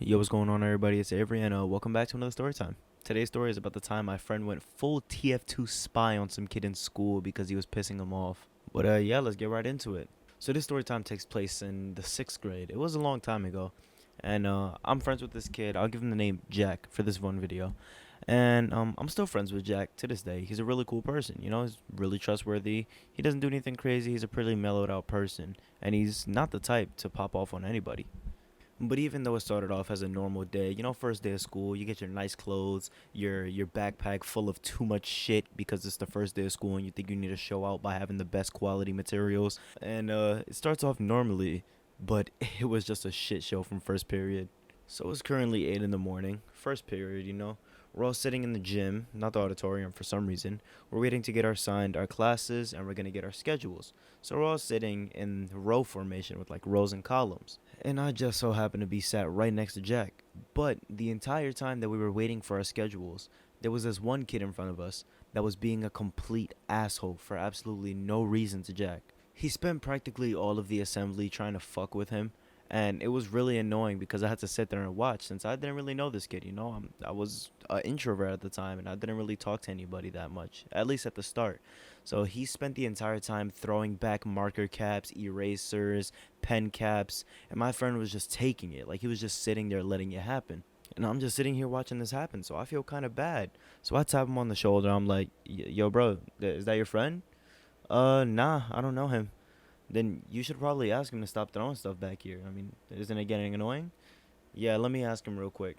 Yo, what's going on, everybody? It's Avery, and welcome back to another story time. Today's story is about the time my friend went full TF2 spy on some kid in school because he was pissing him off. But yeah, let's get right into it. So this story time takes place in the sixth grade. It was a long time ago, and I'm friends with this kid. I'll give him the name Jack for this one video, and I'm still friends with Jack to this day. He's a really cool person. He's really trustworthy. He doesn't do anything crazy. He's a pretty mellowed out person, and he's not the type to pop off on anybody. But even though it started off as a normal day, first day of school, you get your nice clothes, your backpack full of too much shit because it's the first day of school and you think you need to show out by having the best quality materials. And it starts off normally, but it was just a shit show from first period. So it's currently 8 in the morning, first period. We're all sitting in the gym, not the auditorium for some reason. We're waiting to get our classes and we're going to get our schedules. So we're all sitting in row formation with like rows and columns. And I just so happened to be sat right next to Jack. But the entire time that we were waiting for our schedules, there was this one kid in front of us that was being a complete asshole for absolutely no reason to Jack. He spent practically all of the assembly trying to fuck with him, and it was really annoying because I had to sit there and watch since I didn't really know this kid. I was an introvert at the time and I didn't really talk to anybody that much, at least at the start. So he spent the entire time throwing back marker caps, erasers, pen caps, and my friend was just taking it. Like he was just sitting there letting it happen. And I'm just sitting here watching this happen, so I feel kind of bad. So I tap him on the shoulder. I'm like, Yo, bro, is that your friend?" Nah, I don't know him." "Then you should probably ask him to stop throwing stuff back here. I mean, isn't it getting annoying?" "Yeah, let me ask him real quick."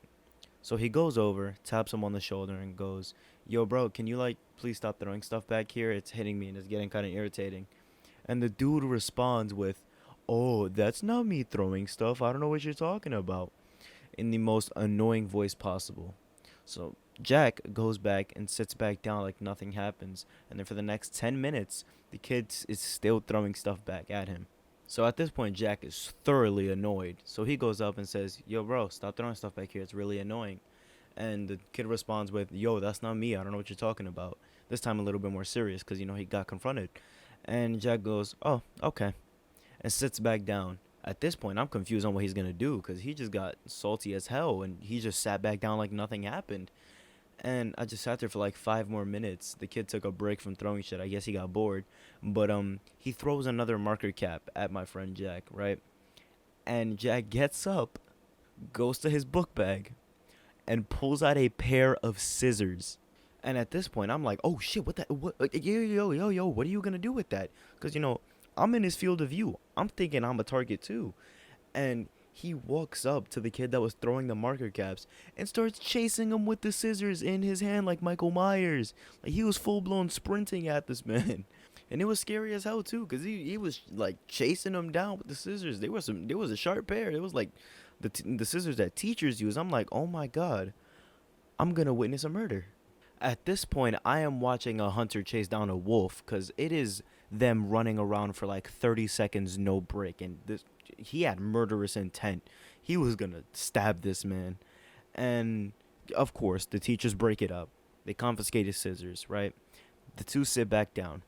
So he goes over, taps him on the shoulder, and goes, "Yo, bro, can you, like, please stop throwing stuff back here? It's hitting me and it's getting kind of irritating." And the dude responds with, "Oh, that's not me throwing stuff. I don't know what you're talking about," in the most annoying voice possible. So Jack goes back and sits back down like nothing happens, and then for the next 10 minutes, the kid is still throwing stuff back at him. So at this point, Jack is thoroughly annoyed. So he goes up and says, "Yo, bro, stop throwing stuff back here. It's really annoying." And the kid responds with, "Yo, that's not me. I don't know what you're talking about." This time a little bit more serious because, he got confronted. And Jack goes, "Oh, okay," and sits back down. At this point, I'm confused on what he's going to do because he just got salty as hell and he just sat back down like nothing happened. And I just sat there for like 5 more minutes. The kid took a break from throwing shit. I guess he got bored. But he throws another marker cap at my friend Jack, right? And Jack gets up, goes to his book bag, and pulls out a pair of scissors. And at this point, I'm like, "Oh shit, what that? What? Yo, what are you gonna do with that?" Because I'm in his field of view. I'm thinking I'm a target too. And he walks up to the kid that was throwing the marker caps and starts chasing him with the scissors in his hand like Michael Myers. Like he was full blown sprinting at this man. And it was scary as hell too, cause he was like chasing him down with the scissors. There was a sharp pair. It was like the scissors that teachers use. I'm like, oh my god, I'm gonna witness a murder. At this point, I am watching a hunter chase down a wolf because it is them running around for like 30 seconds, no break. And he had murderous intent. He was going to stab this man. And of course, the teachers break it up. They confiscate his scissors, right? The two sit back down.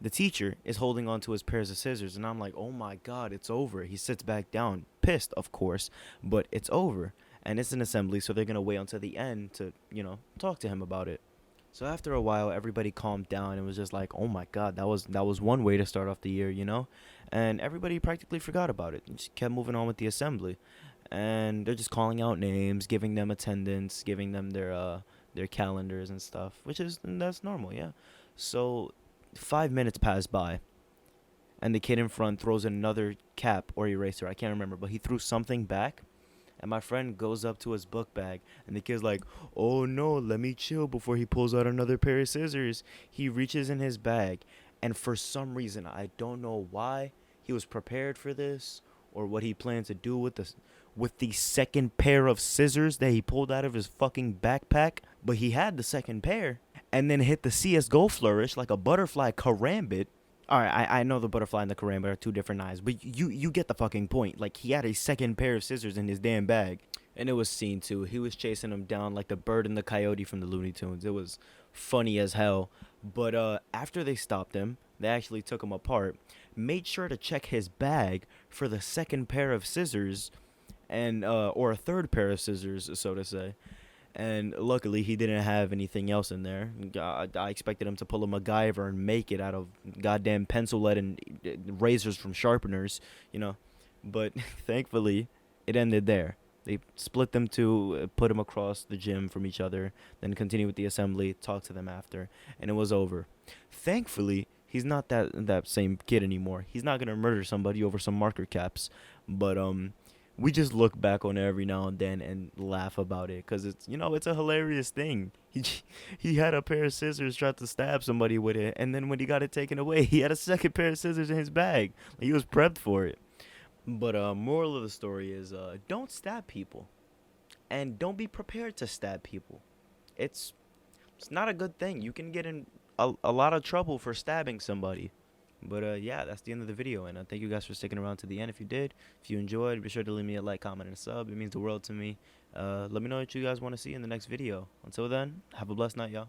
The teacher is holding on to his pairs of scissors, and I'm like, oh my god, it's over. He sits back down, pissed, of course, but it's over. And it's an assembly, so they're going to wait until the end to, talk to him about it. So after a while, everybody calmed down and was just like, oh my god, that was one way to start off the year. And everybody practically forgot about it and just kept moving on with the assembly. And they're just calling out names, giving them attendance, giving them their calendars and stuff, that's normal, yeah. So 5 minutes pass by, and the kid in front throws another cap or eraser. I can't remember, but he threw something back. And my friend goes up to his book bag, and the kid's like, "Oh no, let me chill," before he pulls out another pair of scissors. He reaches in his bag, and for some reason, I don't know why he was prepared for this or what he planned to do with the second pair of scissors that he pulled out of his fucking backpack. But he had the second pair, and then hit the CS:GO flourish like a butterfly karambit. All right, I know the butterfly and the karambit are two different knives, but you get the fucking point. Like, he had a second pair of scissors in his damn bag. And it was seen, too. He was chasing him down like the bird and the coyote from the Looney Tunes. It was funny as hell. But after they stopped him, they actually took him apart, made sure to check his bag for the second pair of scissors, and or a third pair of scissors, so to say. And luckily, he didn't have anything else in there. I expected him to pull a MacGyver and make it out of goddamn pencil lead and razors from sharpeners, you know. But thankfully, it ended there. They split them to put them across the gym from each other, then continue with the assembly, talk to them after, and it was over. Thankfully, he's not that same kid anymore. He's not gonna murder somebody over some marker caps, but we just look back on it every now and then and laugh about it because it's a hilarious thing. He had a pair of scissors, tried to stab somebody with it, and then when he got it taken away, he had a second pair of scissors in his bag. Like, he was prepped for it. But moral of the story is don't stab people, and don't be prepared to stab people. It's it's not a good thing. You can get in a lot of trouble for stabbing somebody. But yeah, that's the end of the video, and thank you guys for sticking around to the end. If you did, if you enjoyed, be sure to leave me a like, comment, and a sub. It means the world to me. Let me know what you guys want to see in the next video. Until then, have a blessed night, y'all.